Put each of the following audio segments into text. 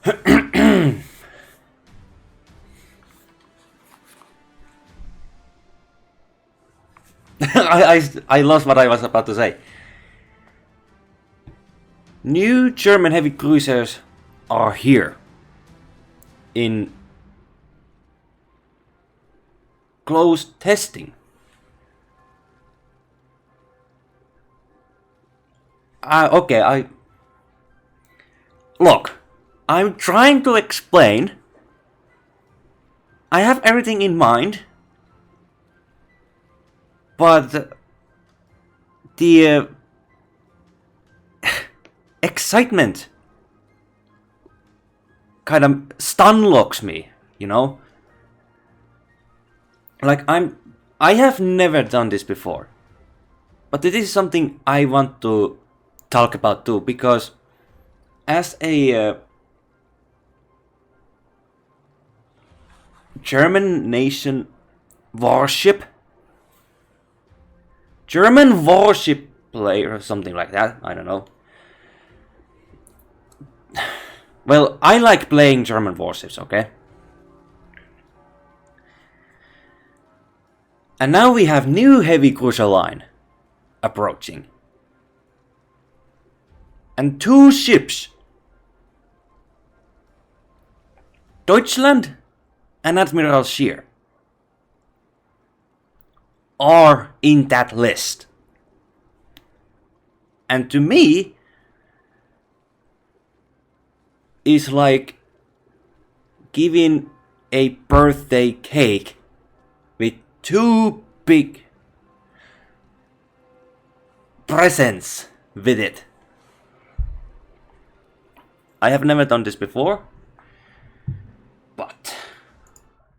I lost what I was about to say. New German heavy cruisers are here in close testing. Look, I'm trying to explain. I have everything in mind, but the excitement kind of stunlocks me, you know? Like I have never done this before. But it is something I want to talk about too, because as a German nation warship, German warship player or something like that, I don't know. Well, I like playing German warships, okay? And now we have new heavy cruiser line approaching. And 2 ships, Deutschland and Admiral Scheer, are in that list. And to me, is like giving a birthday cake with 2 big presents with it. I have never done this before, but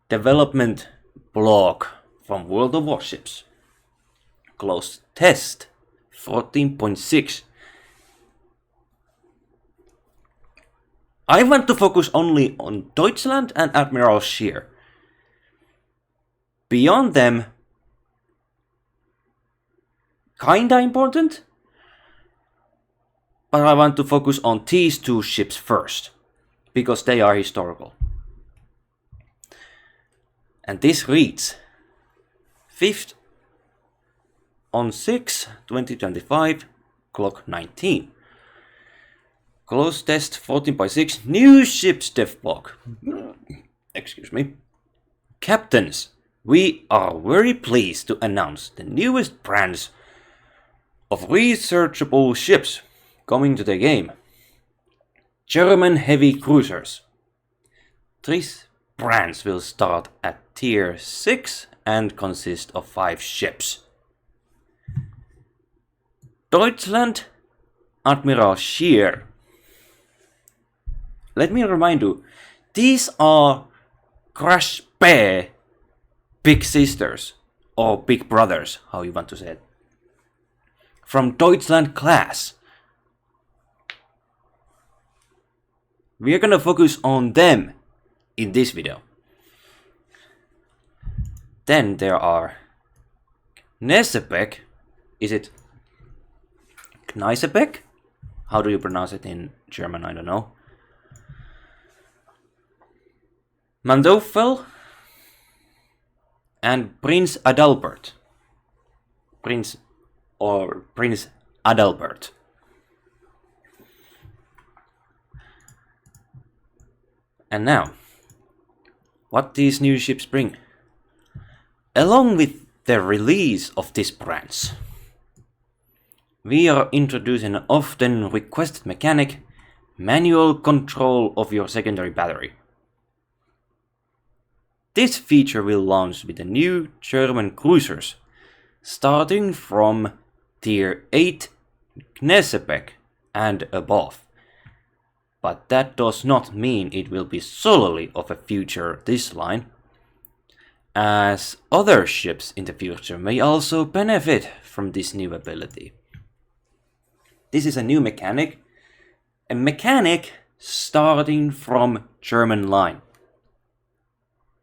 development blog from World of Warships, closed test 14.6. I want to focus only on Deutschland and Admiral Scheer. Beyond them, kinda important, but I want to focus on these 2 ships first, because they are historical. And this reads 5th on 6, 2025, clock 19. Close test 14.6, new ships devblog. Excuse me. Captains, we are very pleased to announce the newest brands of researchable ships coming to the game. German heavy cruisers. These brands will start at tier 6 and consist of 5 ships. Deutschland Admiral Scheer. Let me remind you, these are Crash Bear big sisters, or big brothers, how you want to say it, from Deutschland class. We are gonna focus on them in this video. Then there are Knesebeck. Is it Knesebeck? How do you pronounce it in German? I don't know. Mandofel and Prince Adalbert. Prince Adalbert. And now, what these new ships bring. Along with the release of these brands, we are introducing an often requested mechanic, manual control of your secondary battery. This feature will launch with the new German cruisers, starting from tier 8 Knesebeck and above. But that does not mean it will be solely of a feature this line, as other ships in the future may also benefit from this new ability. This is a new mechanic, a mechanic starting from German line.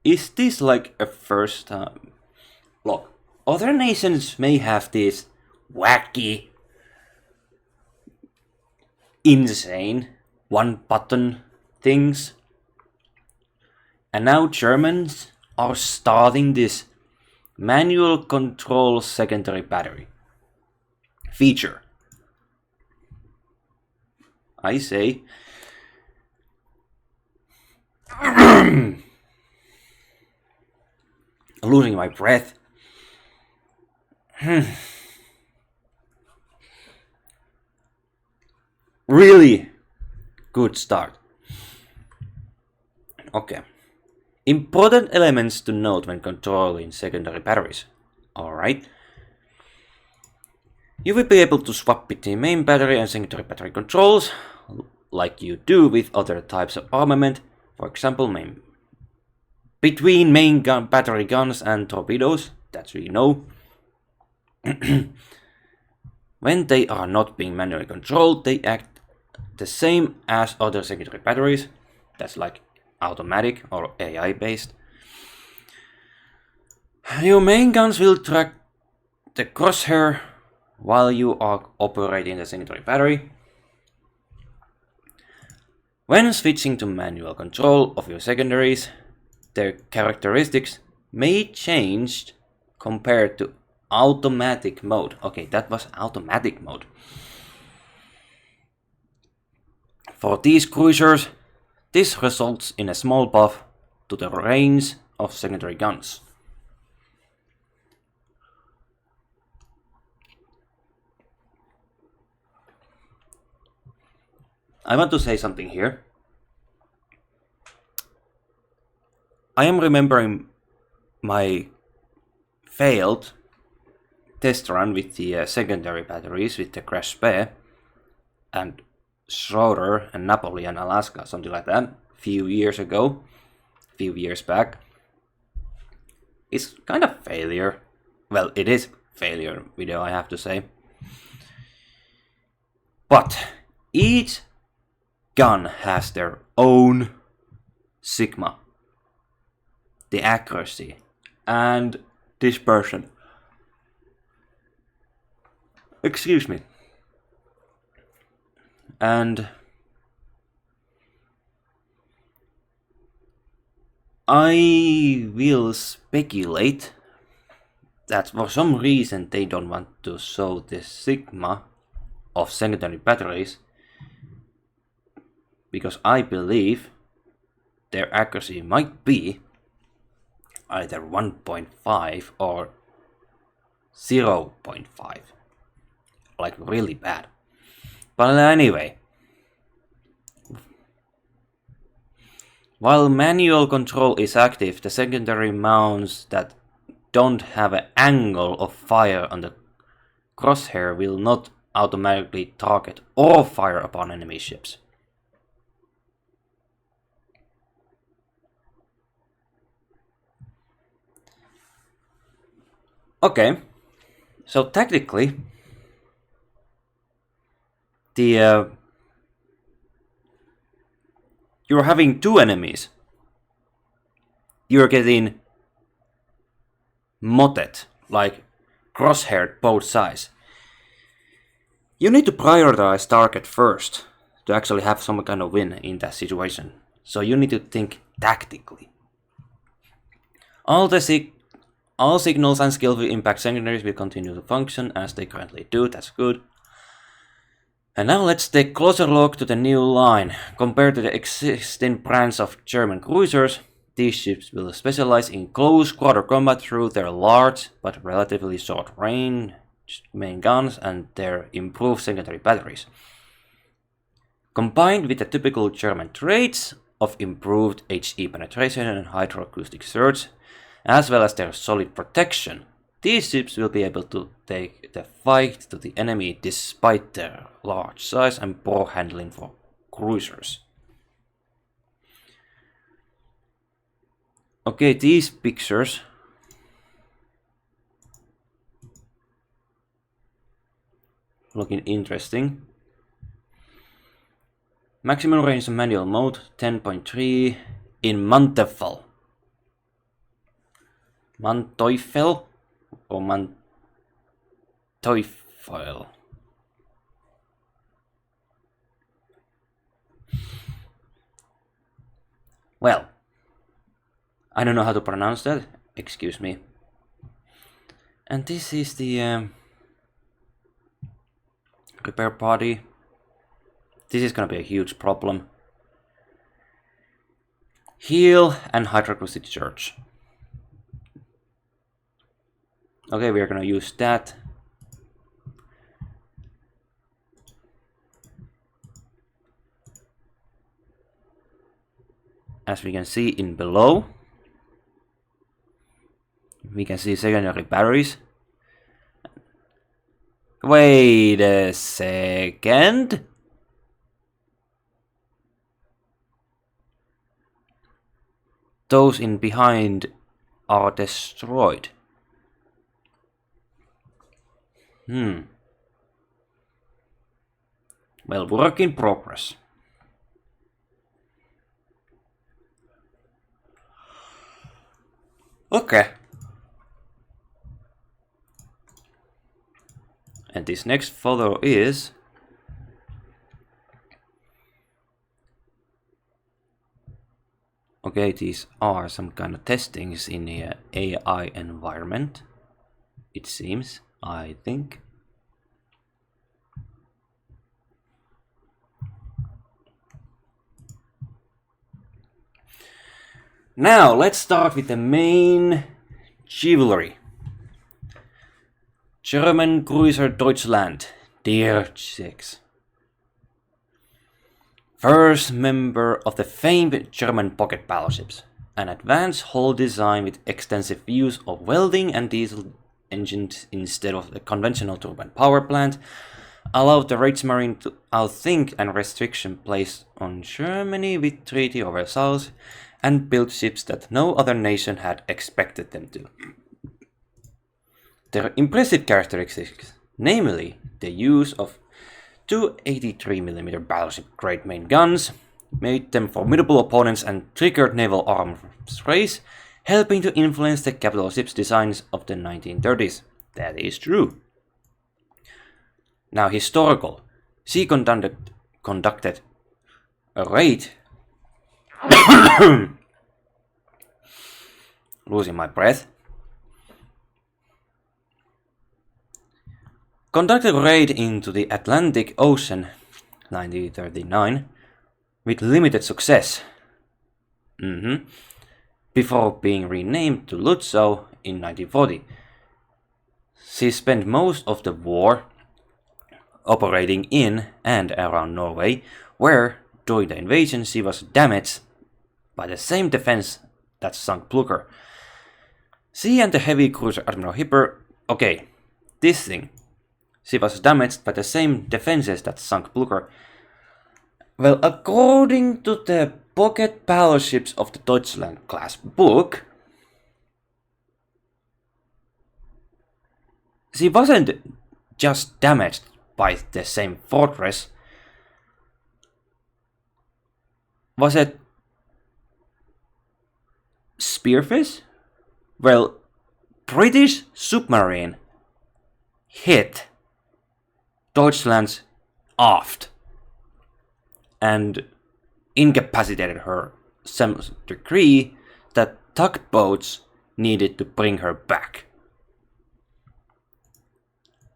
Is this like a first time? Look, other nations may have this wacky, insane, one button things. And now Germans are starting this manual control secondary battery feature. I say losing my breath. Really good start. Okay. Important elements to note when controlling secondary batteries. Alright. You will be able to swap between main battery and secondary battery controls, like you do with other types of armament. For example, between main battery guns and torpedoes, that we know. When they are not being manually controlled, they act the same as other secondary batteries. That's like automatic or AI based. Your main guns will track the crosshair while you are operating the secondary battery. When switching to manual control of your secondaries, their characteristics may change compared to automatic mode. Okay, that was automatic mode. For these cruisers, this results in a small buff to the range of secondary guns. I want to say something here. I am remembering my failed test run with the secondary batteries with the Crash Spare and Schroeder and Napoli and Alaska, something like that, few years back. It's kind of failure. Well, it is failure video, I have to say. But each gun has their own sigma, the accuracy and dispersion. Excuse me. And I will speculate that for some reason they don't want to show the sigma of secondary batteries, because I believe their accuracy might be either 1.5 or 0.5, like really bad. But anyway, while manual control is active, the secondary mounts that don't have an angle of fire on the crosshair will not automatically target or fire upon enemy ships. Okay, so technically, you're having two enemies. You're getting modded, like crosshaired both sides. You need to prioritize target first to actually have some kind of win in that situation. So you need to think tactically. All signals and skillful impact secondaries will continue to function as they currently do. That's good. And now let's take a closer look to the new line. Compared to the existing brands of German cruisers, these ships will specialize in close quarter combat through their large but relatively short range main guns and their improved secondary batteries. Combined with the typical German traits of improved HE penetration and hydroacoustic surge, as well as their solid protection, these ships will be able to take the fight to the enemy despite their large size and poor handling for cruisers. Okay, these pictures looking interesting. Maximum range in manual mode 10.3 in Manteuffel. Manteuffel or Manteuffel. Well, I don't know how to pronounce that, excuse me. And this is the repair party. This is gonna be a huge problem. Heal and hydroxide church. Okay, we're gonna use that. As we can see in below, we can see secondary batteries. Wait a second. Those in behind are destroyed. Well, work in progress. Okay. And this next photo is... Okay, these are some kind of testings in the AI environment. It seems, I think. Now, let's start with the main jewelry. German cruiser Deutschland, Tier 6. First member of the famed German pocket battleships. An advanced hull design with extensive use of welding and diesel engines instead of the conventional turbine power plant allowed the Reichsmarine to outthink and restriction placed on Germany with treaty over South and build ships that no other nation had expected them to. Their impressive characteristics, namely the use of two 83mm battleship-grade main guns, made them formidable opponents and triggered naval arms race, helping to influence the capital ships designs of the 1930s. That is true. Now historical. She conducted a raid losing my breath. Conducted a raid into the Atlantic Ocean 1939 with limited success. Before being renamed to Lutzow in 1940. She spent most of the war operating in and around Norway, where, during the invasion, she was damaged by the same defense that sunk Blucher. She and the heavy cruiser Admiral Scheer, okay, this thing. She was damaged by the same defenses that sunk Blucher. Well, according to the pocket battleships of the Deutschland class book, she wasn't just damaged by the same fortress. Was it Spearfish? Well, British submarine hit Deutschland's aft and incapacitated her to some degree that tugboats needed to bring her back.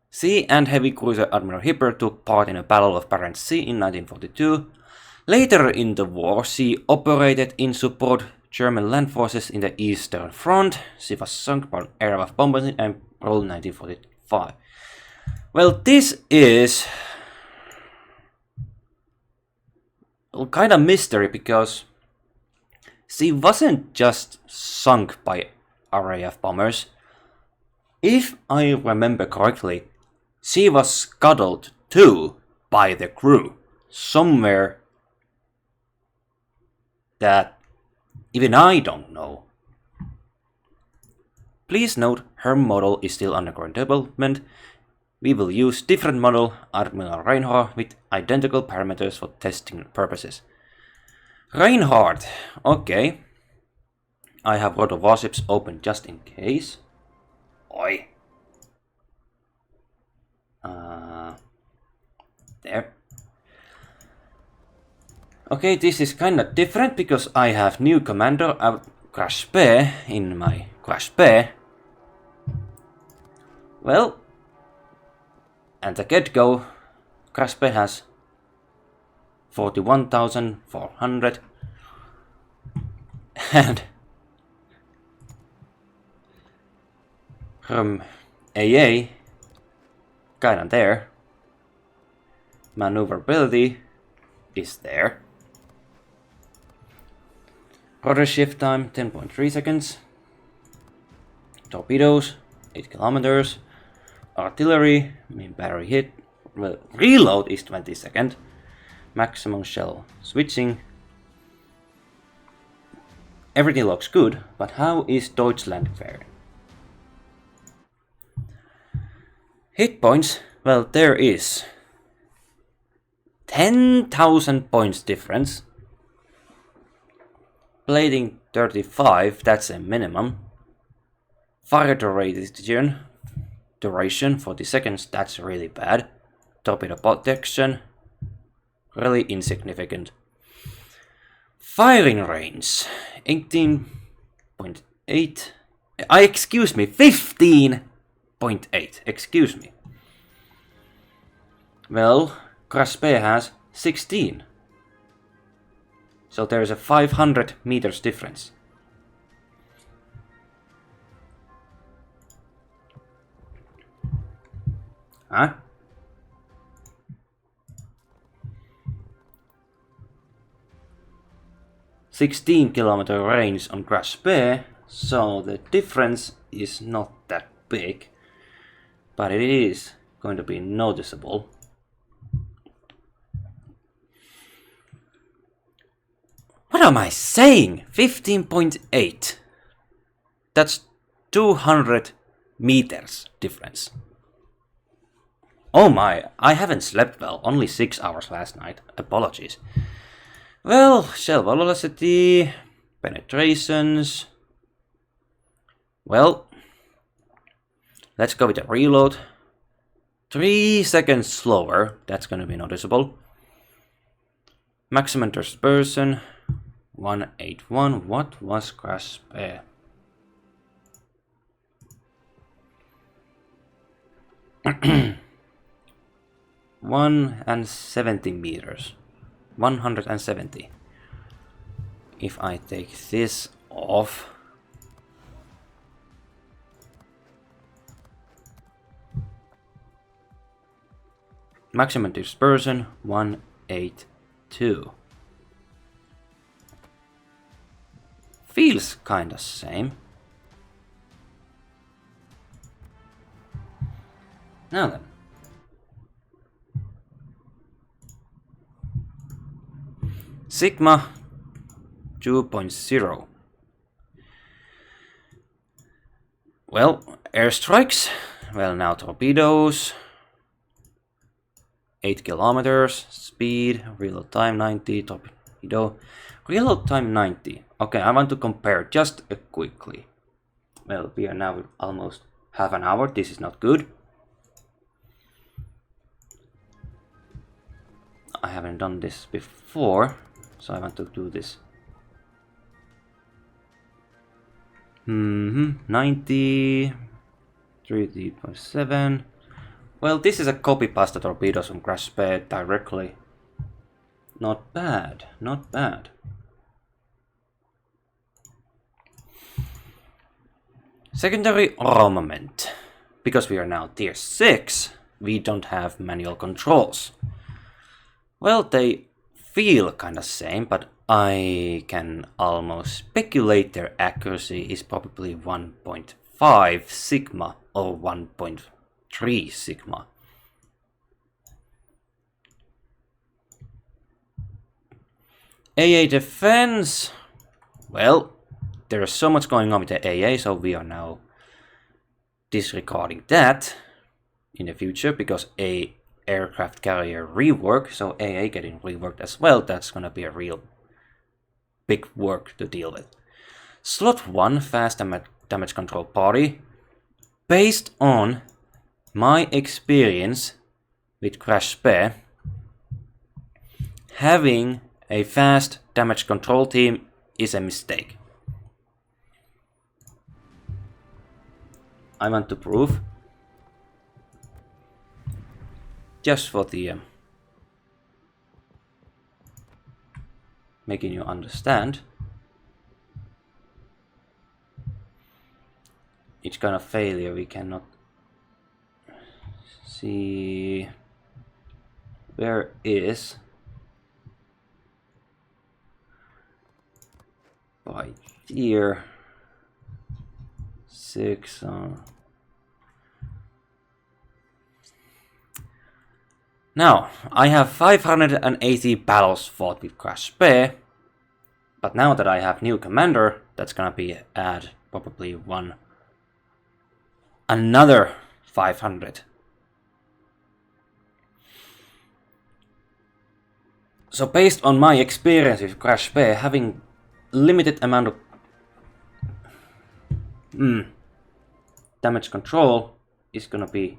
She and heavy cruiser Admiral Scheer took part in a Battle of Barents Sea in 1942. Later in the war, she operated in support German land forces in the Eastern Front. She was sunk by air of bombing in April 1945. Well, this is kind of mystery because she wasn't just sunk by RAF bombers. If I remember correctly, she was scuttled too by the crew somewhere that even I don't know. Please note her model is still undergoing development. We will use different model Admiral Reinhardt with identical parameters for testing purposes. Reinhardt, okay. I have a lot of warships open just in case. Oi. There. Okay, this is kinda different because I have new commander Crash Bear in my Crash Bear. Well, and the get-go, Crash Bear has 41,400 and from AA, kinda there. Maneuverability is there. Rudder shift time 10.3 seconds. Torpedoes 8 kilometers. Artillery, battery hit, well, reload is 20 seconds. Maximum shell switching. Everything looks good, but how is Deutschland faring? Hit points, well, there is 10,000 points difference. Plating 35, that's a minimum. Fire duration 40 seconds, that's really bad. Torpedo protection, really insignificant. Firing range 18.8. Excuse me, 15.8. Excuse me. Well, Crash Bear has 16. So there is a 500 meters difference. Huh? .16-kilometer range on Crash Bear, so the difference is not that big, but it is going to be noticeable. What am I saying? 15.8. That's 200 meters difference. Oh my, I haven't slept well, only 6 hours last night, apologies. Well, shell velocity, penetrations. Well, let's go with a reload. 3 seconds slower, that's gonna be noticeable. Maximum dispersion, 181. What was Crash Bear? .170 meters. 170. If I take this off, maximum dispersion 182. Feels kinda same. Now then. Sigma 2.0. Well, airstrikes. Well, now torpedoes. 8 kilometers. Speed. Reload time 90. Torpedo. Reload time 90. Okay, I want to compare just quickly. Well, we are now almost half an hour. This is not good. I haven't done this before. So I want to do this. 90, 3.7. Well, this is a copy pasta torpedoes from Crash Bear directly. Not bad, not bad. Secondary armament. Because we are now tier 6, we don't have manual controls. Well, they feel kinda same, but I can almost speculate their accuracy is probably 1.5 sigma or 1.3 sigma. AA defense. Well, there is so much going on with the AA, so we are now disregarding that in the future because a aircraft carrier rework, so AA getting reworked as well, that's gonna be a real big work to deal with. Slot 1 fast damage control party. Based on my experience with Crash Bear, having A fast damage control team is a mistake. I want to prove, just for the making you understand, each kind of failure we cannot see. Where is by here 6 Now, I have 580 battles fought with Crash Spear, but now that I have new commander, that's gonna be add probably another 500. So based on my experience with Crash Spear, having limited amount of damage control is gonna be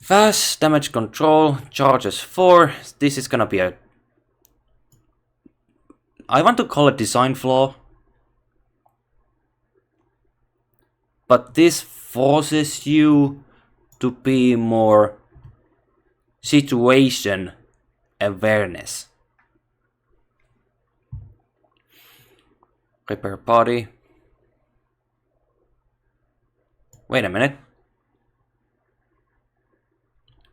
fast damage control, charges 4. This is gonna be I want to call it design flaw, but this forces you to be more situation awareness. Repair body. Wait a minute.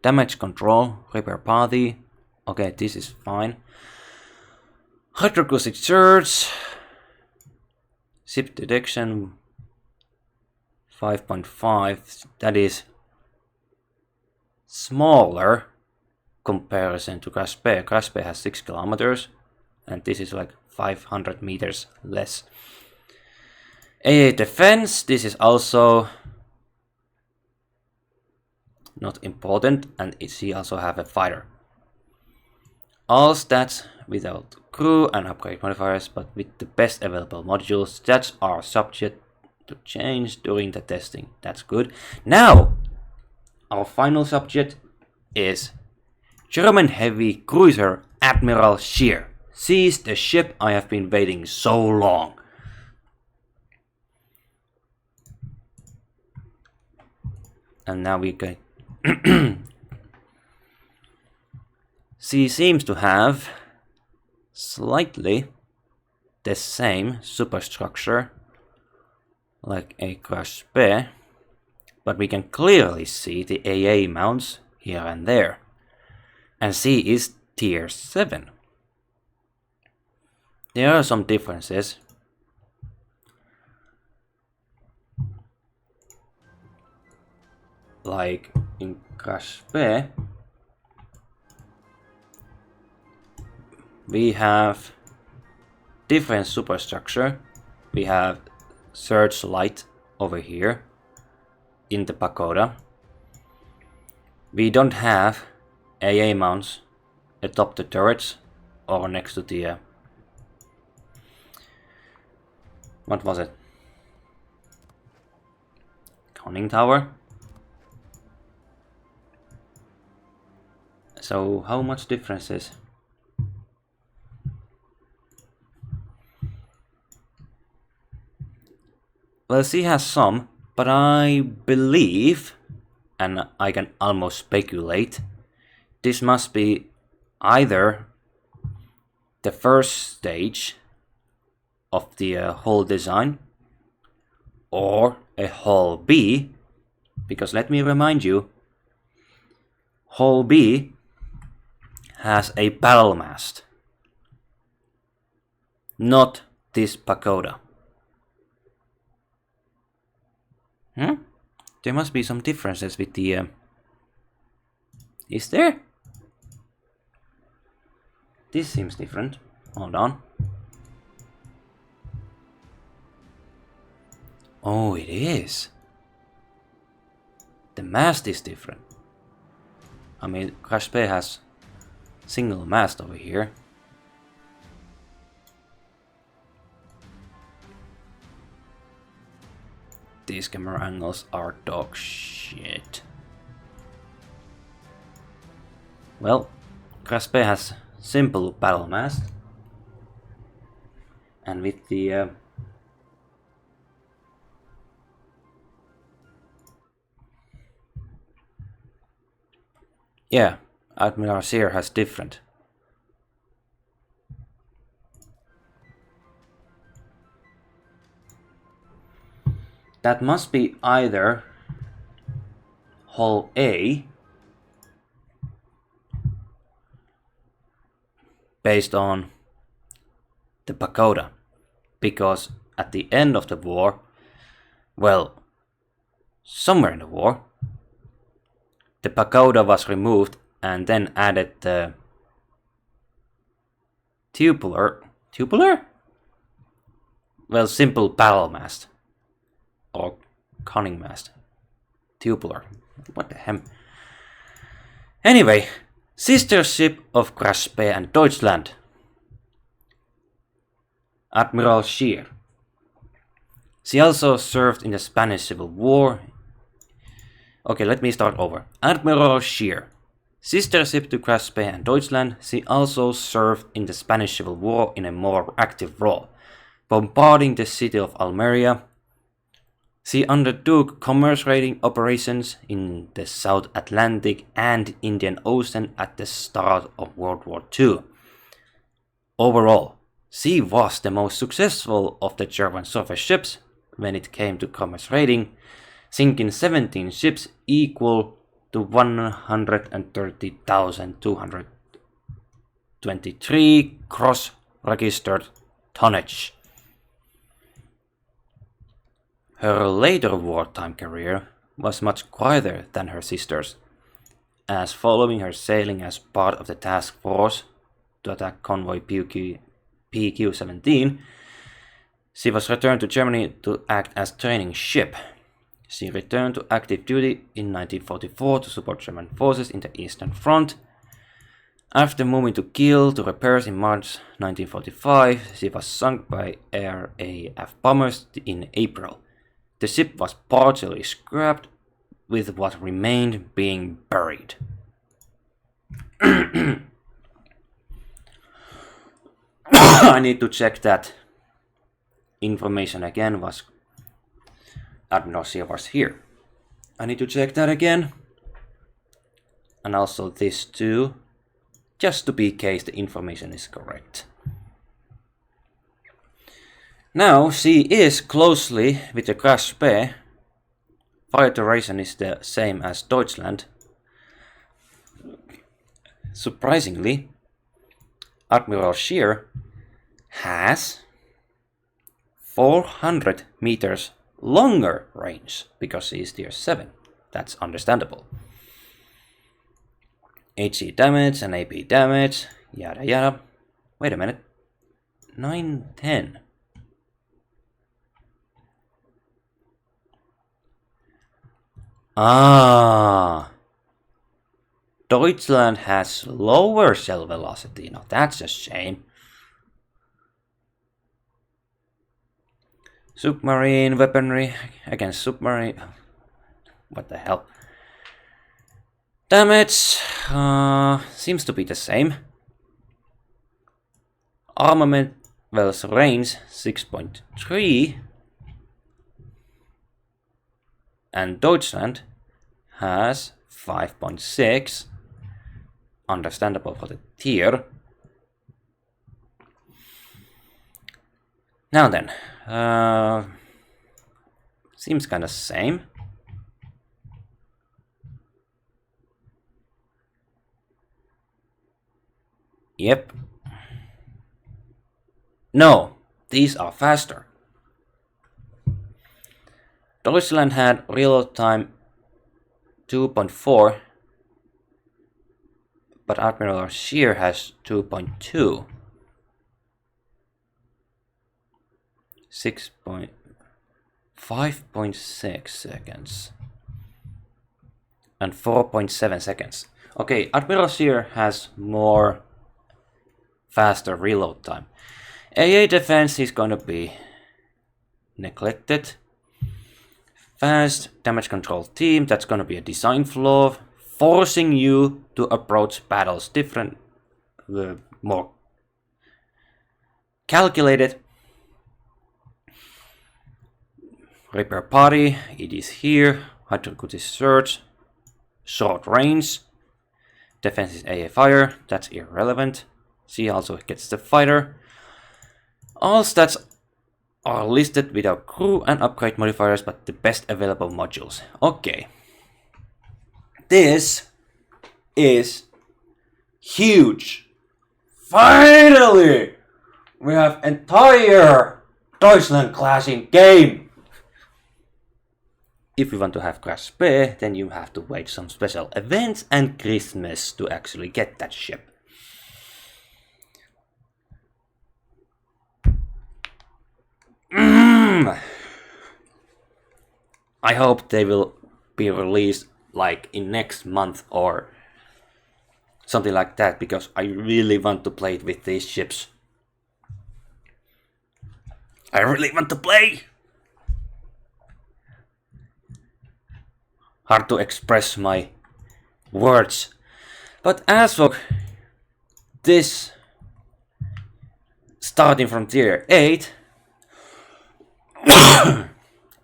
Damage control, repair body. Okay, this is fine. Hydroacoustic surge. Ship detection 5.5. That is smaller comparison to Crash Spear. Crash Spear has 6 kilometers, and this is like 500 meters less. AA defense. This is also not important, and she also have a fighter. All stats without crew and upgrade modifiers, but with the best available modules. Stats are subject to change during the testing. That's good. Now, our final subject is German heavy cruiser Admiral Scheer. She is the ship I have been waiting so long. And now we can. She seems to have slightly the same superstructure like a Crash Spear, but we can clearly see the AA mounts here and there. And she is tier 7. There are some differences. Like in Crash Spear, we have different superstructure. We have searchlight over here in the pagoda. We don't have AA mounts atop the turrets or next to the what was it? Conning tower. So how much difference is? Well, she has some, but I believe, and I can almost speculate, this must be either the first stage of the whole design or a hull B, because let me remind you, hull B has a battle mast, not this pagoda. There must be some differences with the... Is there? This seems different. Hold on. Oh, it is. The mast is different. I mean, Crash Spear has single mast over here. These camera angles are dog shit. Well, Crash Spear has simple battle mast. And with the yeah, Admiral Scheer has different. That must be either hull A, based on the pagoda, because at the end of the war, well, somewhere in the war, the pagoda was removed and then added the tubular? Well, simple battle mast. Or conning mast. Tubular. What the hell? Anyway, sister ship of Graspe and Deutschland. Admiral Scheer. She also served in the Spanish Civil War. Okay, let me start over. Admiral Scheer. Sister ship to Graspe and Deutschland, she also served in the Spanish Civil War in a more active role, bombarding the city of Almeria. She undertook commerce raiding operations in the South Atlantic and Indian Ocean at the start of World War II. Overall, she was the most successful of the German surface ships when it came to commerce raiding, sinking 17 ships equal to 130,223 cross-registered tonnage. Her later wartime career was much quieter than her sister's, as following her sailing as part of the task force to attack convoy PQ-17, she was returned to Germany to act as training ship. She returned to active duty in 1944 to support German forces in the Eastern Front. After moving to Kiel to repairs in March 1945, she was sunk by RAF bombers in April. The ship was partially scrapped, with what remained being buried. I need to check that information again. Was Admiral Scheer was here. I need to check that again. And also this too, just to be case the information is correct. Now she is closely with the Graspe. Fire duration is the same as Deutschland. Surprisingly, Admiral Scheer has 400 meters longer range because she is tier 7. That's understandable. HE damage and AP damage, yada yada. Wait a minute. 910. Deutschland has lower shell velocity. Now that's a shame. Submarine weaponry against submarine. What the hell? Damage seems to be the same. Armament, well, range 6.3. And Deutschland has 5.6. Understandable for the tier. Now then, seems kind of same. Yep. No, these are faster. Deutschland had real time 2.4, but Admiral Scheer has 2.2. 5.6 seconds and 4.7 seconds. Okay, Admiral Scheer has more faster reload time. AA defense is gonna be neglected. Fast damage control team, that's gonna be a design flaw, forcing you to approach battles more calculated. Repair party, it is here. Hydrocutis search, short range, defense is AA fire, that's irrelevant. She also gets the fighter. All stats are listed without crew and upgrade modifiers, but the best available modules. Okay. This is huge. Finally! We have entire Deutschland class in game. If you want to have Crash Spear, then you have to wait some special events and Christmas to actually get that ship. I hope they will be released like in next month or something like that, because I really want to play it with these ships. I really want to play! Hard to express my words. But as for this, starting from tier 8,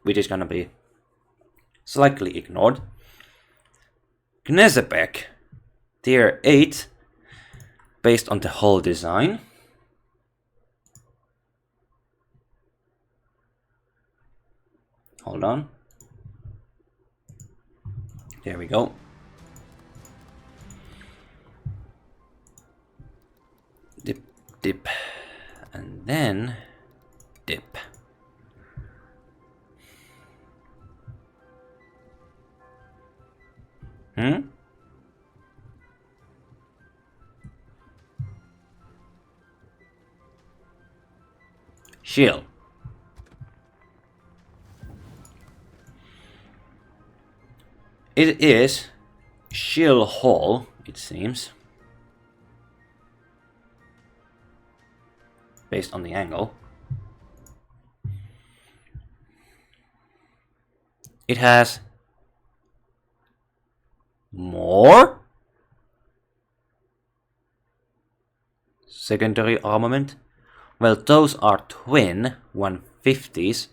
which is gonna be slightly ignored. Knesepek, tier 8, based on the whole design. Hold on. There we go. Dip, dip, and then dip. Shield. It is Shield Hall, it seems, based on the angle. It has more secondary armament. Well, those are twin 150s.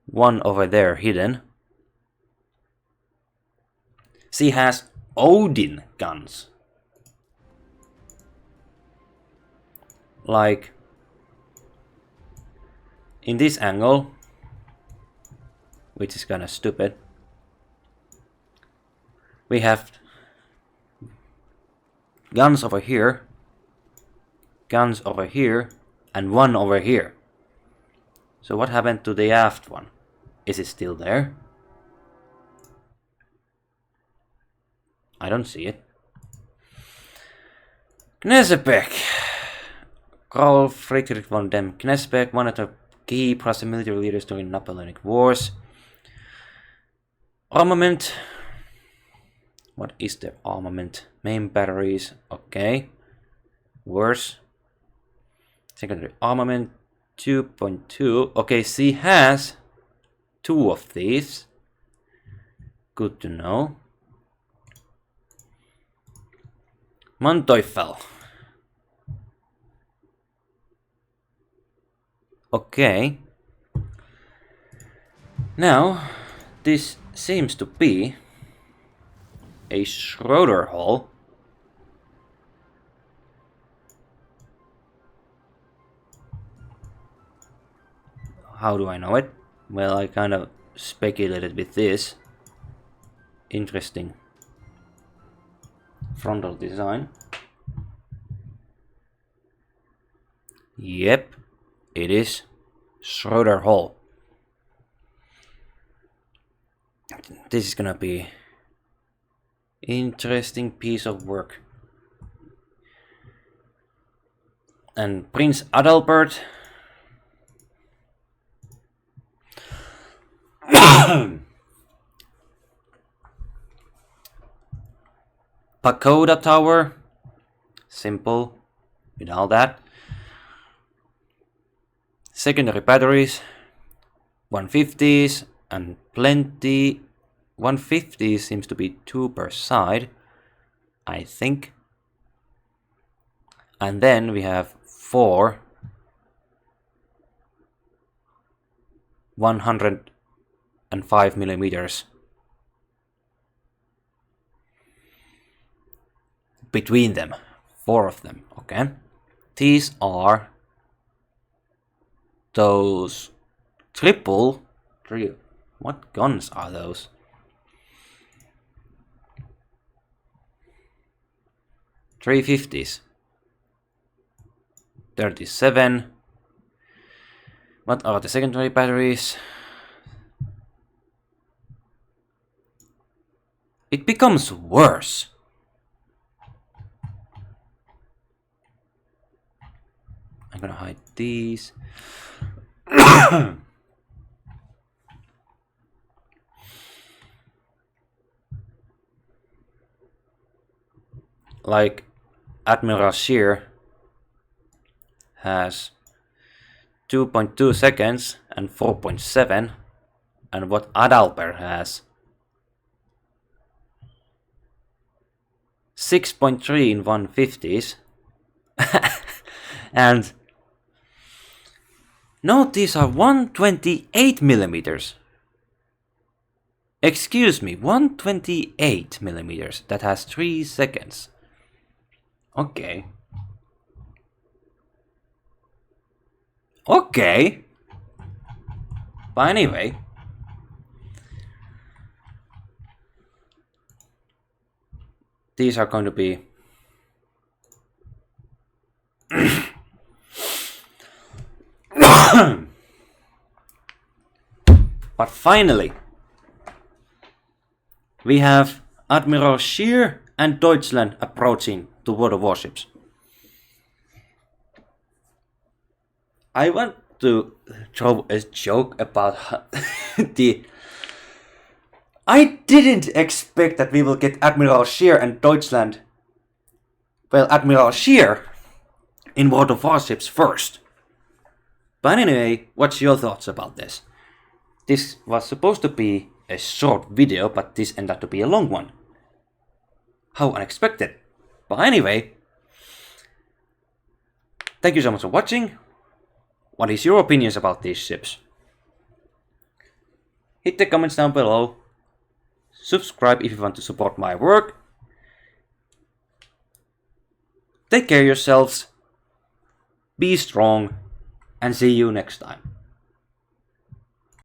One over there hidden. She has Odin guns. Like in this angle, which is kinda stupid, we have guns over here, and one over here. So what happened to the aft one? Is it still there? I don't see it. Knesepek. Karl Friedrich von dem Knesepek, one of the key Prussian military leaders during Napoleonic Wars. Armament. What is the armament? Main batteries. Okay. Worse. Secondary armament 2.2. Okay, she has 2 of these. Good to know. Manteuffel. Okay. Now, this seems to be a Schroeder hull. How do I know it? Well, I kind of speculated with this. Interesting frontal design. Yep, it is Schroeder hull. This is gonna be interesting piece of work. And Prince Adalbert. Pagoda Tower, simple, with all that. Secondary batteries, 150s, and plenty. 150 seems to be 2 per side. I think. And then we have 4 105 millimeters between them. 4 of them, okay? These are those what guns are those? .350s. 37. What are the secondary batteries? It becomes worse. I'm gonna hide these. Like Admiral Scheer has 2.2 seconds and 4.7, and what Adalbert has 6.3 in 150s. And note these are 128 millimeters. Excuse me, 128 millimeters. That has 3 seconds. Okay. Okay. But anyway. These are going to be but finally, we have Admiral Scheer and Deutschland approaching toward the warships. I want to throw a joke about the... I didn't expect that we will get Admiral Scheer and Deutschland... Well, Admiral Scheer in World of Warships first. But anyway, what's your thoughts about this? This was supposed to be a short video, but this ended up to be a long one. How unexpected. But anyway, thank you so much for watching. What is your opinions about these ships? Hit the comments down below. Subscribe if you want to support my work. Take care of yourselves. Be strong. And see you next time.